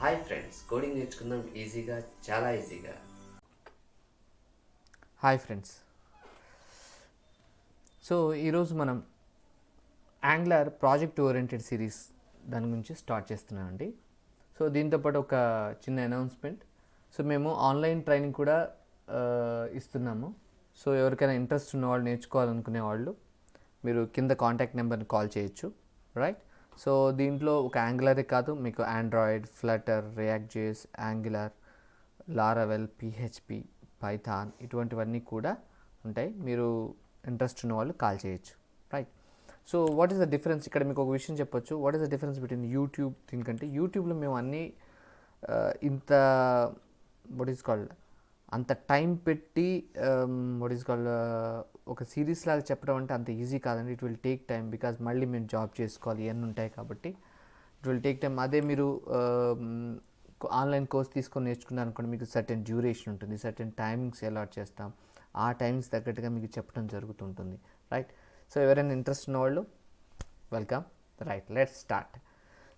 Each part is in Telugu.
హాయ్ ఫ్రెండ్స్, కోడింగ్ నేర్చుకుందాం ఈజీగా, చాలా ఈజీగా. Hi friends. సో ఈరోజు మనం యాంగ్లర్ ప్రాజెక్ట్ ఓరియంటెడ్ సిరీస్ దాని గురించి స్టార్ట్ చేస్తున్నామండి. సో దీంతోపాటు ఒక చిన్న అనౌన్స్మెంట్. సో మేము ఆన్లైన్ ట్రైనింగ్ కూడా ఇస్తున్నాము. సో ఎవరికైనా ఇంట్రెస్ట్ ఉన్న వాళ్ళు, నేర్చుకోవాలనుకునే వాళ్ళు మీరు కింద కాంటాక్ట్ నెంబర్ని కాల్ చేయొచ్చు, రైట్? సో దీంట్లో ఒక యాంగులరే కాదు, మీకు Android, Flutter, React JS, Angular, Laravel, PHP, Python ఇటువంటివన్నీ కూడా ఉంటాయి. మీరు ఇంట్రెస్ట్ ఉన్న వాళ్ళు కాల్ చేయొచ్చు, right? So what is the difference? ఇక్కడ మీకు ఒక విషయం చెప్పొచ్చు. What is the difference between YouTube దీనికంటే? యూట్యూబ్లో మేము అన్నీ ఇంత వాట్ ఈస్ కాల్డ్ అంత టైం పెట్టి వాట్ ఈస్ కాల్డ్ ఒక సిరీస్ లాగా చెప్పడం అంటే అంత ఈజీ కాదండి. It will take time, because మళ్ళీ మేము జాబ్ చేసుకోవాలి, ఇవన్నీ ఉంటాయి కాబట్టి ఇట్ విల్ టేక్ టైం. అదే మీరు ఆన్లైన్ కోర్స్ తీసుకొని నేర్చుకున్నారు అనుకోండి, మీకు సర్టెన్ డ్యూరేషన్ ఉంటుంది, సర్టెన్ టైమింగ్స్ అలాట్ చేస్తాం, ఆ టైమింగ్స్ తగ్గట్టుగా మీకు చెప్పడం జరుగుతుంటుంది, రైట్? సో ఎవరైనా ఇంట్రెస్ట్ ఉన్న వాళ్ళు welcome, right? Let's start.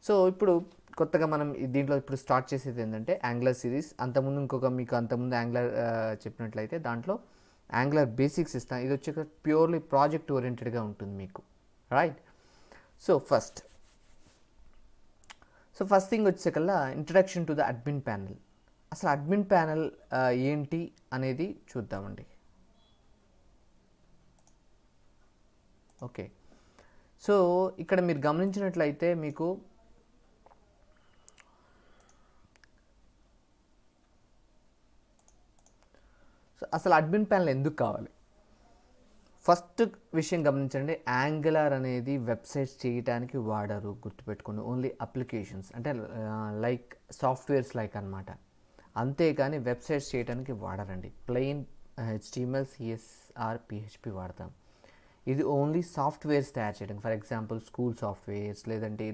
So ఇప్పుడు కొత్తగా మనం దీంట్లో ఇప్పుడు స్టార్ట్ చేసేది ఏంటంటే యాంగ్లర్ సిరీస్. అంతకుముందు మీకు అంతకుముందు యాంగ్లర్ చెప్పినట్లయితే దాంట్లో యాంగ్లర్ బేసిక్స్ ఇస్తాను. ఇది వచ్చే ప్యూర్లీ ప్రాజెక్ట్ ఓరియంటెడ్గా ఉంటుంది మీకు, రైట్? సో ఫస్ట్ థింగ్ వచ్చేకల్లా introduction to the admin panel. అసలు అడ్మిన్ ప్యానల్ ఏంటి అనేది చూద్దామండి. ఓకే, సో ఇక్కడ మీరు గమనించినట్లయితే మీకు అసలు అడ్మిన్ ప్యానల్ ఎందుకు కావాలి? ఫస్ట్ విషయం గమనించండి, యాంగులర్ అనేది వెబ్సైట్స్ చేయడానికి వాడరు, గుర్తుపెట్టుకోండి. ఓన్లీ అప్లికేషన్స్ అంటే లైక్ సాఫ్ట్వేర్స్ లైక్ అనమాట, అంతేకాని వెబ్సైట్స్ చేయడానికి వాడరండి. ప్లెయిన్ HTML, CSR, PHP వాడతాం. ఇది ఓన్లీ సాఫ్ట్వేర్స్ తయారు చేయడానికి. ఫర్ ఎగ్జాంపుల్ స్కూల్ సాఫ్ట్వేర్స్, లేదంటే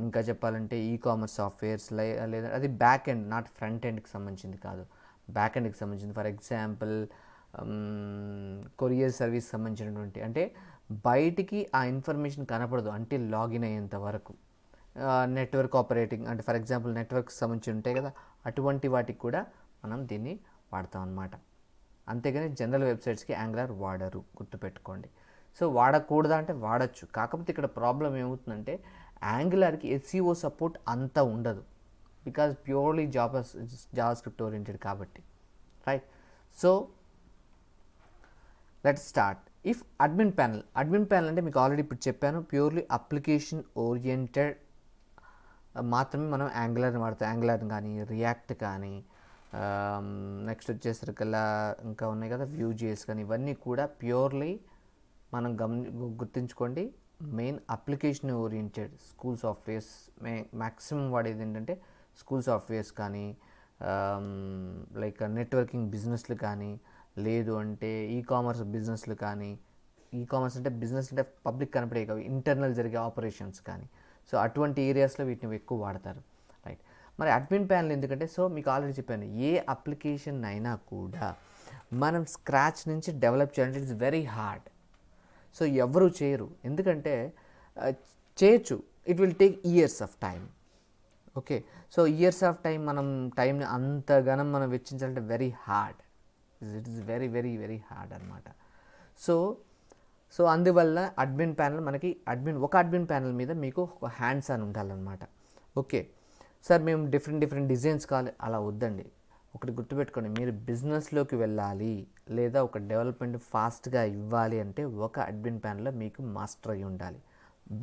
ఇంకా చెప్పాలంటే కామర్స్ సాఫ్ట్వేర్స్, లేదా అది బ్యాక్ ఎండ్, నాట్ ఫ్రంట్ ఎండ్కి సంబంధించింది కాదు, బ్యాక్ ఎండ్కి సంబంధించింది. ఫర్ ఎగ్జాంపుల్ కొరియర్ సర్వీస్ సంబంధించినటువంటి, అంటే బయటికి ఆ ఇన్ఫర్మేషన్ కనపడదు అంటే లాగిన్ అయ్యేంత వరకు. నెట్వర్క్ ఆపరేటింగ్ అంటే ఫర్ ఎగ్జాంపుల్ నెట్వర్క్ సంబంధించి ఉంటాయి కదా, అటువంటి వాటికి కూడా మనం దీన్ని వాడతాం అన్నమాట. అంతేగాని జనరల్ వెబ్సైట్స్కి యాంగులర్ వాడరు, గుర్తుపెట్టుకోండి. సో వాడకూడదా అంటే వాడచ్చు. కాకపోతే ఇక్కడ ప్రాబ్లం ఏమవుతుందంటే యాంగులర్కి SEO సపోర్ట్ అంత ఉండదు, because purely JavaScript oriented కాబట్టి, right? So let's start. If admin panel అంటే మీకు ఆల్రెడీ ఇప్పుడు చెప్పాను, ప్యూర్లీ అప్లికేషన్ ఓరియంటెడ్ మాత్రమే మనం యాంగులర్ని వాడతాం. యాంగులర్ కానీ, రియాక్ట్ కానీ, నెక్స్ట్ వచ్చేసరికల్లా ఇంకా ఉన్నాయి కదా Vue.js కానీ, ఇవన్నీ కూడా ప్యూర్లీ మనం గుర్తుంచుకోండి, main application oriented school softwares. Maximum వాడేది ఏంటంటే స్కూల్ సాఫ్ట్వేర్స్ కానీ, లైక్ నెట్వర్కింగ్ బిజినెస్లు కానీ, లేదు అంటే కామర్స్ బిజినెస్లు కానీ. కామర్స్ అంటే బిజినెస్ అంటే పబ్లిక్ కనపడే కావు, ఇంటర్నల్ జరిగే ఆపరేషన్స్ కానీ. సో అటువంటి ఏరియాస్లో వీటిని ఎక్కువ వాడతారు, రైట్? మరి అడ్మిన్ ప్యానల్ ఎందుకంటే, సో మీకు ఆల్రెడీ చెప్పాను, ఏ అప్లికేషన్ అయినా కూడా మనం స్క్రాచ్ నుంచి డెవలప్ చేయాలంటే ఇట్స్ వెరీ హార్డ్. సో ఎవరు చేయరు, ఎందుకంటే చేయొచ్చు, it will take years of time. Okay, so years of time, టైంని అంతగానం మనం వెచ్చించాలంటే very hard. It is very very very hard అనమాట. సో అందువల్ల అడ్మిన్ ప్యానల్ మనకి ఒక అడ్మిన్ ప్యానల్ మీద మీకు ఒక హ్యాండ్స్ ఆన్ ఉండాలన్నమాట. ఓకే సార్, మేము డిఫరెంట్ డిజైన్స్ కావాలి, అలా వద్దండి. ఒకటి గుర్తుపెట్టుకోండి, మీరు బిజినెస్లోకి వెళ్ళాలి లేదా ఒక డెవలప్మెంట్ ఫాస్ట్గా ఇవ్వాలి అంటే ఒక అడ్మిన్ ప్యానల్లో మీకు మాస్టర్ అయి ఉండాలి,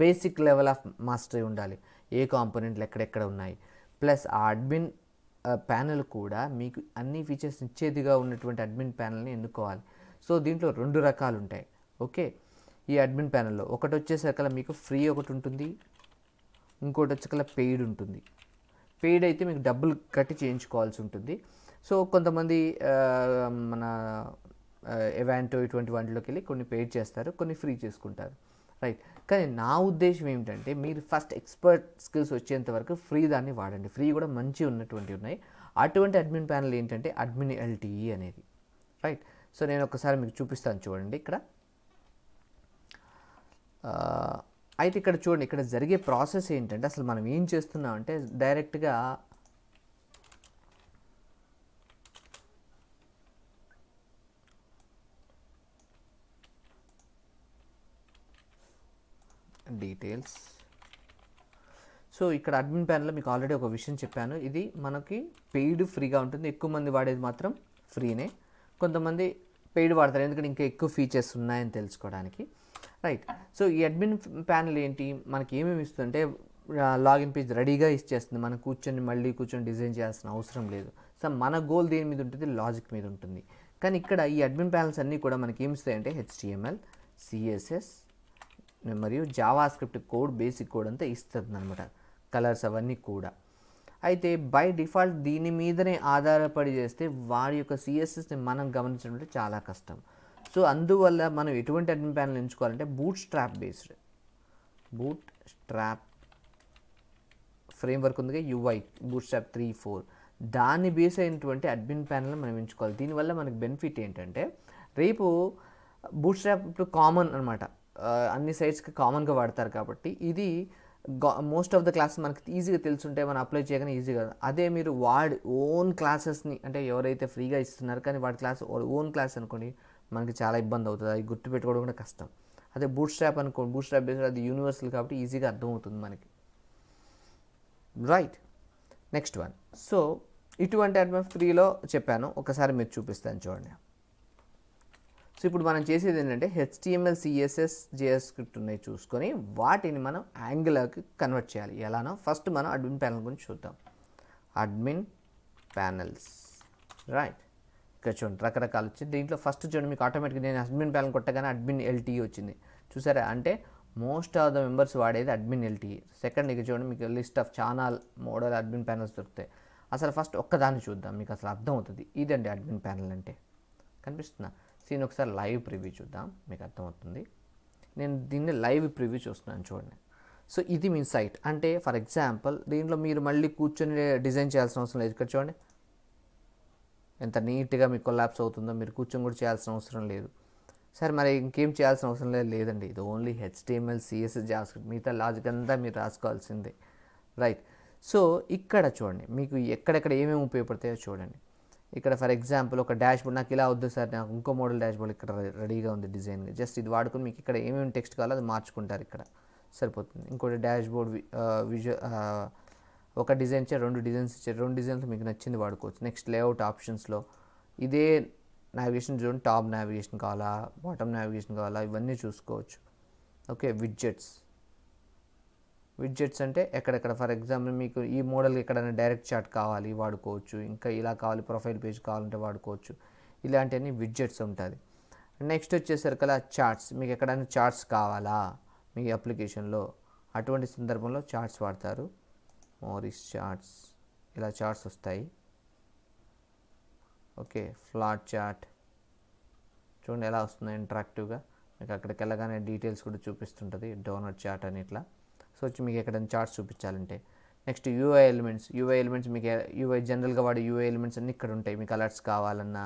బేసిక్ లెవెల్ ఆఫ్ మాస్టర్ అయి ఉండాలి, ఏ కాంపోనెంట్లు ఎక్కడెక్కడ ఉన్నాయి. ప్లస్ ఆ అడ్మిన్ ప్యానల్ కూడా మీకు అన్ని ఫీచర్స్ ఇచ్చేదిగా ఉన్నటువంటి అడ్మిన్ ప్యానల్ని ఎన్నుకోవాలి. సో దీంట్లో 2 రకాలు ఉంటాయి. ఓకే, ఈ అడ్మిన్ ప్యానల్లో ఒకటి వచ్చేసరికల్లా మీకు ఫ్రీ ఒకటి ఉంటుంది, ఇంకోటి వచ్చేకల్లా పెయిడ్ ఉంటుంది. పెయిడ్ అయితే మీకు డబ్బులు కట్టి చేయించుకోవాల్సి ఉంటుంది. సో కొంతమంది మన ఎవాంటో ఇటువంటి వాటిలోకి వెళ్ళి కొన్ని పెయిడ్ చేస్తారు, కొన్ని ఫ్రీ చేసుకుంటారు, రైట్? కానీ నా ఉద్దేశం ఏమిటంటే, మీరు ఫస్ట్ ఎక్స్పర్ట్ స్కిల్స్ వచ్చేంత వరకు ఫ్రీ దాన్ని వాడండి. ఫ్రీ కూడా మంచి ఉన్నటువంటివి ఉన్నాయి. అటువంటి అడ్మిన్ ప్యానల్ ఏంటంటే అడ్మిన్ LTE అనేది, రైట్? సో నేను ఒకసారి మీకు చూపిస్తాను, చూడండి. ఇక్కడ అయితే ఇక్కడ చూడండి, ఇక్కడ జరిగే ప్రాసెస్ ఏంటంటే అసలు మనం ఏం చేస్తున్నాం అంటే డైరెక్ట్గా డీటెయిల్స్. సో ఇక్కడ అడ్మిన్ ప్యానల్లో మీకు ఆల్రెడీ ఒక విషయం చెప్పాను, ఇది మనకి పెయిడ్ ఫ్రీగా ఉంటుంది. ఎక్కువ మంది వాడేది మాత్రం ఫ్రీనే, కొంతమంది పెయిడ్ వాడతారు ఎందుకంటే ఇంకా ఎక్కువ ఫీచర్స్ ఉన్నాయని తెలుసుకోవడానికి, రైట్. సో ఈ అడ్మిన్ ప్యానల్ ఏంటి, మనకి ఏమేమి ఇస్తుందంటే లాగిన్ పేజ్ రెడీగా ఇచ్చేస్తుంది, మనం మళ్ళీ కూర్చొని డిజైన్ చేయాల్సిన అవసరం లేదు. సో మన గోల్ దేని మీద ఉంటుంది, లాజిక్ మీద ఉంటుంది. కానీ ఇక్కడ ఈ అడ్మిన్ ప్యానల్స్ అన్నీ కూడా మనకి ఏమి ఇస్తాయంటే HTML, CSS మరియు Java script code, basic code అంతా ఇస్తుంది అనమాట, కలర్స్ అవన్నీ కూడా. అయితే బై డిఫాల్ట్ దీని మీదనే ఆధారపడి చేస్తే వాడి యొక్క CSSని మనం గమనించడం చాలా కష్టం. సో అందువల్ల మనం ఎటువంటి అడ్మిన్ ప్యానల్ ఎంచుకోవాలంటే Bootstrap based, Bootstrap framework ఉందిగా UI, బూట్ స్ట్రాప్ 3.4, దాన్ని బేస్ అయినటువంటి అడ్మిన్ ప్యానల్ మనం ఎంచుకోవాలి. దీనివల్ల మనకి బెనిఫిట్ ఏంటంటే రేపు బూట్ స్ట్రాప్ ఇప్పుడు కామన్ అనమాట, అన్ని సైట్స్కి కామన్గా వాడతారు కాబట్టి ఇది మోస్ట్ ఆఫ్ ద క్లాసెస్ మనకి ఈజీగా తెలుసుంటే మనం అప్లై చేయగానే ఈజీగా. అదే మీరు వాడి ఓన్ క్లాసెస్ని అంటే ఎవరైతే ఫ్రీగా ఇస్తున్నారు కానీ వాడి క్లాస్ ఓన్ క్లాస్ అనుకోండి, మనకి చాలా ఇబ్బంది అవుతుంది, అది గుర్తుపెట్టుకోవడం కూడా కష్టం. అదే బూట్ స్ట్రాప్ అనుకోండి, బూట్ స్ట్రాప్ బేస్డ్ అది యూనివర్సల్ కాబట్టి ఈజీగా అర్థమవుతుంది మనకి, రైట్. Next one. సో ఇటువంటి అడ్మిన్ ఫ్రీలో చెప్పాను, ఒకసారి మీరు చూపిస్తాను చూడండి. సో ఇప్పుడు మనం చేసేది ఏంటంటే HTML, CSS, JS స్క్రిప్ట్ ఉన్నాయి చూసుకొని వాటిని మనం యాంగులర్కి కన్వర్ట్ చేయాలి. ఎలానో ఫస్ట్ మనం అడ్మిన్ ప్యానల్ గురించి చూద్దాం. Admin panels, right. ఇక్కడ చూడండి రకరకాలు వచ్చింది. దీంట్లో ఫస్ట్ చూడండి మీకు ఆటోమేటిక్గా నేను అడ్మిన్ ప్యానల్ కొట్టగానే అడ్మిన్ LTE వచ్చింది చూసారా, అంటే మోస్ట్ ఆఫ్ ద మెంబర్స్ వాడేది అడ్మిన్ LTE. సెకండ్ ఇక చూడండి మీకు లిస్ట్ ఆఫ్ చాలా మోడల్ అడ్మిన్ ప్యానల్స్ దొరుకుతాయి. అసలు ఫస్ట్ ఒక్కదాన్ని చూద్దాం, మీకు అసలు అర్థం అవుతుంది. ఇదండి అడ్మిన్ ప్యానల్ అంటే, కనిపిస్తుందా? సీన్ ఒకసారి లైవ్ ప్రివ్యూ చూద్దాం, మీకు అర్థమవుతుంది. నేను దీన్ని లైవ్ ప్రివ్యూ చూస్తున్నాను చూడండి. సో ఇది మీ సైట్ అంటే ఫర్ ఎగ్జాంపుల్ దీంట్లో మీరు మళ్ళీ కూర్చొని డిజైన్ చేయాల్సిన అవసరం లేదు. ఇక్కడ చూడండి ఎంత నీట్గా మీకు కొలాప్స్ అవుతుందో, మీరు కూర్చొని కూడా చేయాల్సిన అవసరం లేదు. సరే మరి ఇంకేం చేయాల్సిన అవసరం లేదండి, ఇది ఓన్లీ HTML, CSS, జావాస్క్రిప్ట్, మిగతా లాజిక్ అంతా మీరు రాసుకోవాల్సిందే, రైట్. సో ఇక్కడ చూడండి మీకు ఎక్కడెక్కడ ఏమేమి ఉపయోగపడతాయో చూడండి. ఇక్కడ ఫర్ ఎగ్జాంపుల్ ఒక డాష్ బోర్డ్ నాకు ఇలా వద్దు సార్, నాకు ఇంకో మోడల్ డాష్ బోర్డ్ ఇక్కడ రెడీగా ఉంది డిజైన్గా, జస్ట్ ఇది వాడుకొని మీకు ఇక్కడ ఏమేమి టెక్స్ట్ కావాలో అది మార్చుకుంటారు, ఇక్కడ సరిపోతుంది. ఇంకోటి డాష్ బోర్డ్ ఒక డిజైన్ ఇచ్చారు, 2 డిజైన్స్ ఇచ్చారు, 2 డిజైన్స్ మీకు నచ్చింది వాడుకోవచ్చు. నెక్స్ట్ లేఅవుట్ ఆప్షన్స్లో ఇదే నావిగేషన్ చూడండి, టాప్ నావిగేషన్ కావాలా, బాటమ్ నావిగేషన్ కావాలా, ఇవన్నీ చూసుకోవచ్చు. ఓకే, విడ్జెట్స్ అంటే ఎక్కడెక్కడ ఫర్ ఎగ్జాంపుల్ మీకు ఈ మోడల్కి ఎక్కడైనా డైరెక్ట్ చార్ట్ కావాలి వాడుకోవచ్చు, ఇంకా ఇలా కావాలి ప్రొఫైల్ పేజ్ కావాలంటే వాడుకోవచ్చు, ఇలాంటివన్నీ విడ్జెట్స్ ఉంటుంది. నెక్స్ట్ వచ్చేసరికి అలా చార్ట్స్, మీకు ఎక్కడైనా చార్ట్స్ కావాలా మీ అప్లికేషన్లో, అటువంటి సందర్భంలో చార్ట్స్ వాడతారు. మోరిస్ చార్ట్స్, ఇలా చార్ట్స్ వస్తాయి. ఓకే, ఫ్లాట్ చార్ట్ చూడండి ఎలా వస్తుంది ఇంటరాక్టివ్గా, మీకు అక్కడికి వెళ్ళగానే డీటెయిల్స్ కూడా చూపిస్తుంటుంది, డోనట్ చార్ట్ అని ఇట్లా. సో వచ్చి మీకు ఎక్కడైనా చార్ట్స్ చూపించాలంటే. నెక్స్ట్ UI ఎలిమెంట్స్ మీకు UI జనరల్గా వాడే UI ఎలిమెంట్స్ అన్నీ ఇక్కడ ఉంటాయి. మీకు అలర్ట్స్ కావాలన్నా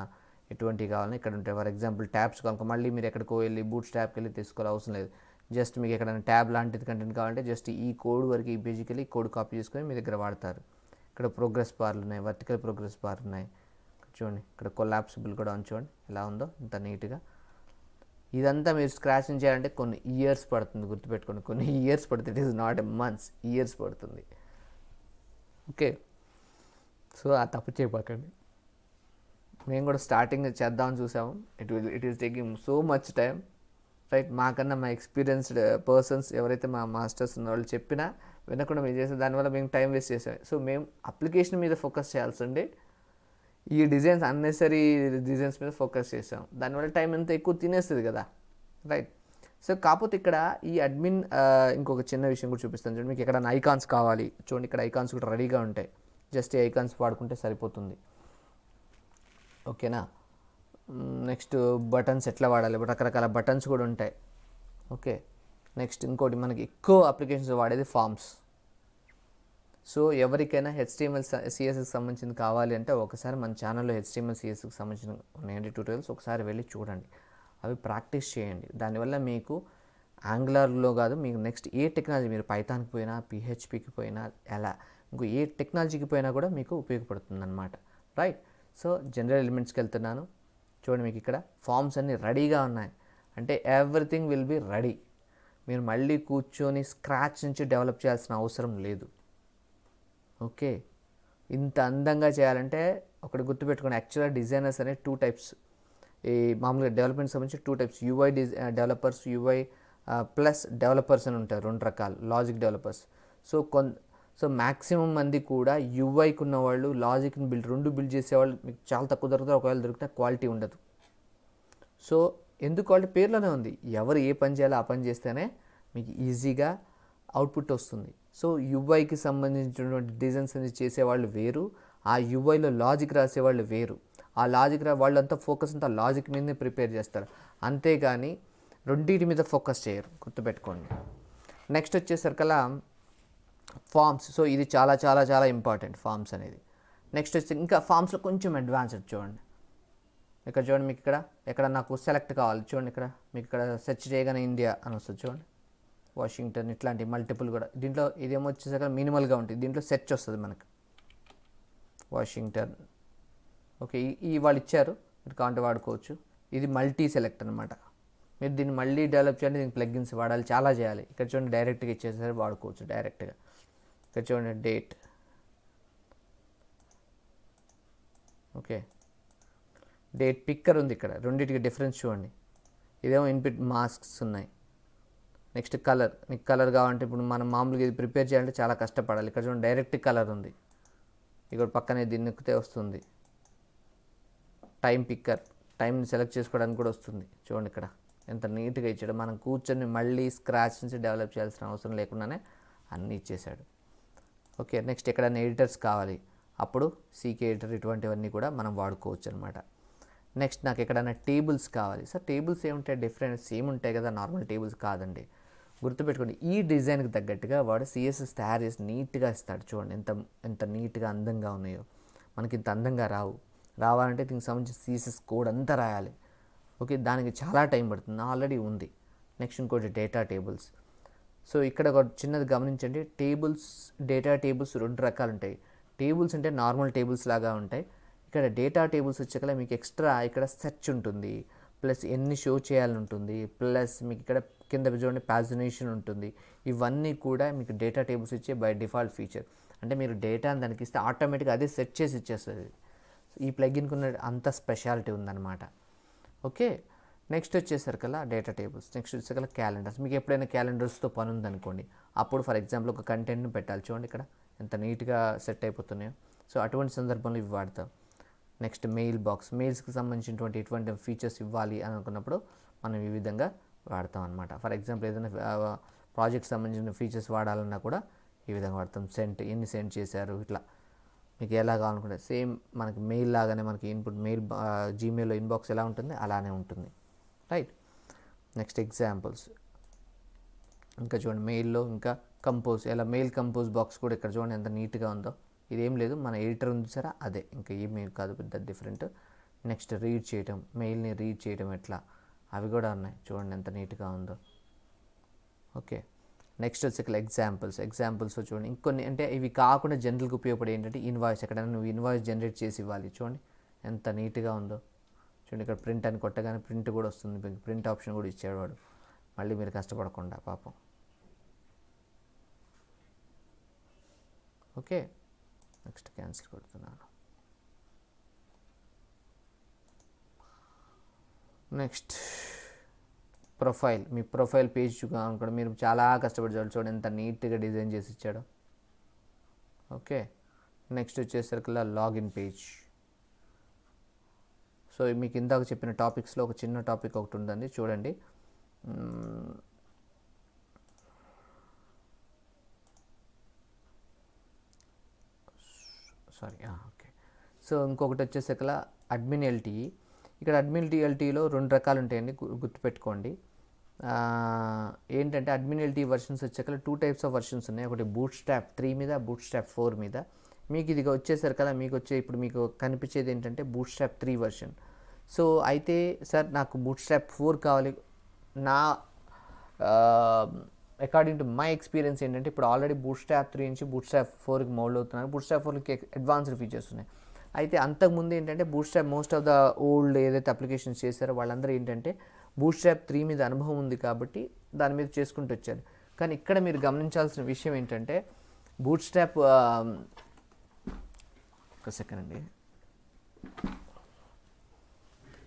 ఎటువంటివి కావాలన్నా ఇక్కడ ఉంటాయి. ఫర్ ఎగ్జాంపుల్ ట్యాబ్స్ కావాలి, మళ్ళీ మీరు ఎక్కడికో వెళ్ళి బూట్ స్ట్రాప్కి వెళ్ళి తీసుకోవాలి అవసరం లేదు. జస్ట్ మీకు ఎక్కడైనా ట్యాబ్ లాంటిది కంటెంట్ కావాలంటే జస్ట్ ఈ కోడ్ వరకు ఈ పేజీకి వెళ్ళి కోడ్ కాపీ చేసుకొని మీ దగ్గర వాడతారు. ఇక్కడ ప్రోగ్రెస్ బార్లు ఉన్నాయి, వర్టికల్ ప్రోగ్రెస్ బార్ ఉన్నాయి చూడండి. ఇక్కడ కొలాప్సిబుల్ కూడా ఉంది చూడండి ఎలా ఉందో ఇంత నీట్గా. ఇదంతా మీరు స్క్రాచింగ్ చేయాలంటే కొన్ని ఇయర్స్ పడుతుంది, గుర్తుపెట్టుకోండి, కొన్ని ఇయర్స్ పడుతుంది. It is not a months, years పడుతుంది. ఓకే, సో ఆ తప్పు చేయబాకండి. మేము కూడా స్టార్టింగ్ చేద్దామని చూసాము, it is taking so much time, right. మాకన్నా మా ఎక్స్పీరియన్స్డ్ పర్సన్స్ ఎవరైతే మా మాస్టర్స్ ఉన్న వాళ్ళు చెప్పినా వినకుండా మేము చేసే దానివల్ల మేము టైం వేస్ట్ చేసాం. సో మేము అప్లికేషన్ మీద ఫోకస్ చేయాల్సిందే, ఈ డిజైన్స్ అన్నెసరీ డిజైన్స్ మీద ఫోకస్ చేసాం, దానివల్ల టైం ఎంత ఎక్కువ తినేస్తుంది కదా, రైట్. సో కాకపోతే ఇక్కడ ఈ అడ్మిన్ ఇంకొక చిన్న విషయం కూడా చూపిస్తాను చూడండి. మీకు ఎక్కడైనా ఐకాన్స్ కావాలి చూడండి, ఇక్కడ ఐకాన్స్ కూడా రెడీగా ఉంటాయి, జస్ట్ ఈ ఐకాన్స్ వాడుకుంటే సరిపోతుంది. ఓకేనా. నెక్స్ట్ బటన్స్ ఎట్లా వాడాలి, రకరకాల బటన్స్ కూడా ఉంటాయి. ఓకే, నెక్స్ట్ ఇంకోటి మనకి ఎక్కువ అప్లికేషన్స్ వాడేది ఫామ్స్. సో ఎవరికైనా HTML, CSSకి సంబంధించింది కావాలి అంటే ఒకసారి మన ఛానల్లో HTML, CSSకి సంబంధించిన ఉన్నాయండి ట్యూటోరియల్స్, ఒకసారి వెళ్ళి చూడండి, అవి ప్రాక్టీస్ చేయండి. దానివల్ల మీకు యాంగులర్లో కాదు, మీకు నెక్స్ట్ ఏ టెక్నాలజీ మీరు పైథాన్కి పోయినా, పిహెచ్పికి పోయినా, ఎలా ఇంకో ఏ టెక్నాలజీకి పోయినా కూడా మీకు ఉపయోగపడుతుంది అనమాట. రైట్. సో జనరల్ ఎలిమెంట్స్కి వెళ్తున్నాను. చూడండి, మీకు ఇక్కడ ఫామ్స్ అన్నీ రెడీగా ఉన్నాయి. అంటే ఎవ్రీథింగ్ విల్ బి రెడీ. మీరు మళ్ళీ కూర్చొని స్క్రాచ్ నుంచి డెవలప్ చేయాల్సిన అవసరం లేదు. ఓకే, ఇంత అందంగా చేయాలంటే ఒకటి గుర్తుపెట్టుకోండి, యాక్చువల్గా డిజైనర్స్ అనే 2 టైప్స్. ఈ మామూలుగా డెవలప్మెంట్ సంబంధించి 2 types, UI developers, UI plus developers అని ఉంటారు, 2 రకాలు లాజిక్ డెవలపర్స్. సో మ్యాక్సిమం మంది కూడా యూఐకి ఉన్నవాళ్ళు లాజిక్ని రెండు బిల్డ్ చేసేవాళ్ళు మీకు చాలా తక్కువ దొరుకుతారు. ఒకవేళ దొరికితే క్వాలిటీ ఉండదు. సో ఎందుకు క్వాలిటీ పేర్లోనే ఉంది, ఎవరు ఏ పని చేయాలో ఆ పని చేస్తేనే మీకు ఈజీగా అవుట్పుట్ వస్తుంది. సో యూఐకి సంబంధించినటువంటి డిజైన్స్ అనేది చేసేవాళ్ళు వేరు, ఆ యూఐలో లాజిక్ రాసేవాళ్ళు వేరు. ఆ లాజిక్ వాళ్ళంతా ఫోకస్ అంతా లాజిక్ మీదనే ప్రిపేర్ చేస్తారు, అంతేగాని రెండింటి మీద ఫోకస్ చేయరు, గుర్తుపెట్టుకోండి. నెక్స్ట్ వచ్చేసరికల్లా ఫామ్స్. సో ఇది చాలా చాలా చాలా ఇంపార్టెంట్ ఫామ్స్ అనేది. నెక్స్ట్ వచ్చి ఇంకా ఫామ్స్లో కొంచెం అడ్వాన్స్డ్ చూడండి. ఇక్కడ చూడండి, మీకు ఇక్కడ నాకు సెలెక్ట్ కావాలి. చూడండి, ఇక్కడ మీకు ఇక్కడ సెర్చ్ చేయగానే ఇండియా అని వస్తుంది. చూడండి, వాషింగ్టన్, ఇట్లాంటి మల్టిపుల్ కూడా. దీంట్లో ఇదేమో వచ్చేసరికి మినిమల్గా ఉంటుంది, దీంట్లో సెర్చ్ వస్తుంది మనకు వాషింగ్టన్. ఓకే, ఈ వాళ్ళు ఇచ్చారు, మీరు కాంటే వాడుకోవచ్చు. ఇది మల్టీ సెలెక్ట్ అనమాట. మీరు దీన్ని మళ్ళీ డెవలప్ చేయాలి, దీనికి ప్లగ్గిన్స్ వాడాలి, చాలా చేయాలి. ఇక్కడ చూడండి, డైరెక్ట్గా ఇచ్చేసరికి వాడుకోవచ్చు డైరెక్ట్గా. ఇక్కడ చూడండి, డేట్. ఓకే, డేట్ పిక్కర్ ఉంది ఇక్కడ, రెండింటికి డిఫరెన్స్ చూడండి. ఇదేమో ఇన్పుట్ మాస్క్స్ ఉన్నాయి. నెక్స్ట్ కలర్, మీకు కలర్ కావాలంటే ఇప్పుడు మనం మామూలుగా ఇది ప్రిపేర్ చేయాలంటే చాలా కష్టపడాలి. ఇక్కడ చూడండి, డైరెక్ట్ కలర్ ఉంది, ఇక్కడ పక్కనే దీన్ని నొక్కితే వస్తుంది. టైం పిక్కర్, టైంని సెలెక్ట్ చేసుకోవడానికి కూడా వస్తుంది. చూడండి ఇక్కడ ఎంత నీట్గా ఇచ్చాడు. మనం కూర్చొని మళ్ళీ స్క్రాచ్ నుంచి డెవలప్ చేయాల్సిన అవసరం లేకుండానే అన్నీ ఇచ్చేసాడు. ఓకే, నెక్స్ట్ ఎక్కడైనా ఎడిటర్స్ కావాలి, అప్పుడు సీకే ఎడిటర్, ఇటువంటివన్నీ కూడా మనం వాడుకోవచ్చు అనమాట. నెక్స్ట్ నాకు ఎక్కడైనా టేబుల్స్ కావాలి. సార్ టేబుల్స్ ఏముంటాయి, డిఫరెంట్ సేమ్ ఉంటాయి కదా, నార్మల్ టేబుల్స్ కాదండి. గుర్తుపెట్టుకోండి, ఈ డిజైన్కి తగ్గట్టుగా వాడు సిఎస్ఎస్ తయారు చేసి నీట్గా ఇస్తాడు. చూడండి ఎంత నీట్గా అందంగా ఉన్నాయో. మనకి ఇంత అందంగా రావాలంటే దీనికి సంబంధించి సిఎస్ఎస్ కోడ్ అంతా రాయాలి. ఓకే, దానికి చాలా టైం పడుతుంది, ఆల్రెడీ ఉంది. నెక్స్ట్ ఇంకోటి డేటా టేబుల్స్. సో ఇక్కడ ఒక చిన్నది గమనించండి, డేటా టేబుల్స్ 2 రకాలు ఉంటాయి. టేబుల్స్ అంటే నార్మల్ టేబుల్స్ లాగా ఉంటాయి. ఇక్కడ డేటా టేబుల్స్ వచ్చాక మీకు ఎక్స్ట్రా ఇక్కడ సెర్చ్ ఉంటుంది, ప్లస్ ఎన్ని షో చేయాలని ఉంటుంది, ప్లస్ మీకు ఇక్కడ కింద చూడండి పాజినేషన్ ఉంటుంది. ఇవన్నీ కూడా మీకు డేటా టేబుల్స్ ఇచ్చే బై డిఫాల్ట్ ఫీచర్. అంటే మీరు డేటాని దానికి ఇస్తే ఆటోమేటిక్గా అదే సెట్ చేసి ఇచ్చేస్తుంది. ఈ ప్లగిన్కి ఉన్న అంత స్పెషాలిటీ ఉందన్నమాట. ఓకే, నెక్స్ట్ వచ్చేసరికల్లా డేటా టేబుల్స్. నెక్స్ట్ వచ్చేసరికల్లా క్యాలెండర్స్. మీకు ఎప్పుడైనా క్యాలెండర్స్తో పని ఉందనుకోండి, అప్పుడు ఫర్ ఎగ్జాంపుల్ ఒక కంటెంట్ని పెట్టాలి. చూడండి ఇక్కడ ఎంత నీట్గా సెట్ అయిపోతున్నాయో. సో అటువంటి సందర్భంలో ఇవి వాడతాం. నెక్స్ట్ మెయిల్ బాక్స్, మెయిల్స్కి సంబంధించినటువంటి ఎటువంటి ఫీచర్స్ ఇవ్వాలి అని అనుకున్నప్పుడు మనం ఈ విధంగా వాడతాం అనమాట. ఫర్ ఎగ్జాంపుల్ ఏదైనా ప్రాజెక్ట్కి సంబంధించిన ఫీచర్స్ వాడాలన్నా కూడా ఈ విధంగా వాడతాం. ఎన్ని సెండ్ చేశారు, ఇట్లా మీకు ఎలా కావాలనుకుంటే సేమ్ మనకి మెయిల్ లాగానే మనకి ఇన్పుట్ మెయిల్ జీమెయిల్లో ఇన్బాక్స్ ఎలా ఉంటుంది అలానే ఉంటుంది. రైట్. Next examples. ఇంకా చూడండి, మెయిల్లో ఇంకా కంపోజ్, ఎలా మెయిల్ కంపోజ్ బాక్స్ కూడా ఇక్కడ చూడండి ఎంత నీట్గా ఉందో. ఇదేం లేదు, మన ఎడిటర్ ఉంది సరే అదే, ఇంకా ఏమీ కాదు పెద్ద డిఫరెంట్. నెక్స్ట్ రీడ్ చేయటం, మెయిల్ని రీడ్ చేయడం ఎట్లా, అవి కూడా ఉన్నాయి. చూడండి ఎంత నీట్గా ఉందో. ఓకే, నెక్స్ట్ వచ్చి ఇక్కడ ఎగ్జాంపుల్స్ చూడండి. ఇంకొన్ని అంటే ఇవి కాకుండా జనరల్గా ఉపయోగపడే ఏంటంటే ఇన్వాయిస్. ఎక్కడైనా నువ్వు ఇన్వాయిస్ జనరేట్ చేసి ఇవ్వాలి. చూడండి ఎంత నీట్గా ఉందో. చూడండి ఇక్కడ ప్రింట్ అని కొట్టగానే ప్రింట్ కూడా వస్తుంది, ప్రింట్ ఆప్షన్ కూడా ఇచ్చాడు వాడు, మళ్ళీ మీరు కష్టపడకుండా పాపం. ఓకే, నెక్స్ట్ క్యాన్సిల్ కొడుతున్నాను. Next profile. మీ ప్రొఫైల్ పేజ్ అనుకోండి, మీరు చాలా కష్టపడి చూడండి ఎంత నీట్గా డిజైన్ చేసి ఇచ్చాడో. ఓకే, నెక్స్ట్ వచ్చేసరికి లాగిన్ పేజ్. సో మీకు ఇందాక చెప్పిన టాపిక్స్లో ఒక చిన్న టాపిక్ ఒకటి ఉందండి, చూడండి. ఓకే, సో ఇంకొకటి వచ్చేసరికి అడ్మిన్ ఎల్టీఈ. ఇక్కడ అడ్మిన్ ఎల్టీఈలో 2 రకాలు ఉంటాయండి, గుర్తుపెట్టుకోండి. ఏంటంటే అడ్మిన్ ఎల్టీఈ వర్షన్స్ వచ్చాక 2 టైప్స్ ఆఫ్ వర్షన్స్ ఉన్నాయి. ఒకటి బూట్ స్ట్రాప్ 3 మీద, బూట్ స్ట్రాప్ 4 మీద. మీకు ఇది వచ్చేసరికల్లా ఇప్పుడు మీకు కనిపించేది ఏంటంటే బూట్ స్ట్రాప్ 3 వర్షన్. సో అయితే సార్ నాకు బూట్ స్ట్రాప్ 4 కావాలి, అకార్డింగ్ టు మై ఎక్స్పీరియన్స్ ఏంటంటే ఇప్పుడు ఆల్రెడీ బూట్స్ట్రాప్ 3 నుంచి బూట్స్ట్రాప్ 4కి మౌల్డ్ అవుతున్నారు. బూట్స్ట్రాప్ 4కి అడ్వాన్స్డ్ ఫీచర్స్ ఉన్నాయి. అయితే అంతకుముందు ఏంటంటే bootstrap most of the old ఏదైతే అప్లికేషన్స్ చేశారో వాళ్ళందరూ ఏంటంటే బూట్స్ట్రాప్ 3 మీద అనుభవం ఉంది కాబట్టి దాని మీద చేసుకుంటూ వచ్చారు. కానీ ఇక్కడ మీరు గమనించాల్సిన విషయం ఏంటంటే బూట్స్ట్రాప్ ఒక సెకండ్ అండి,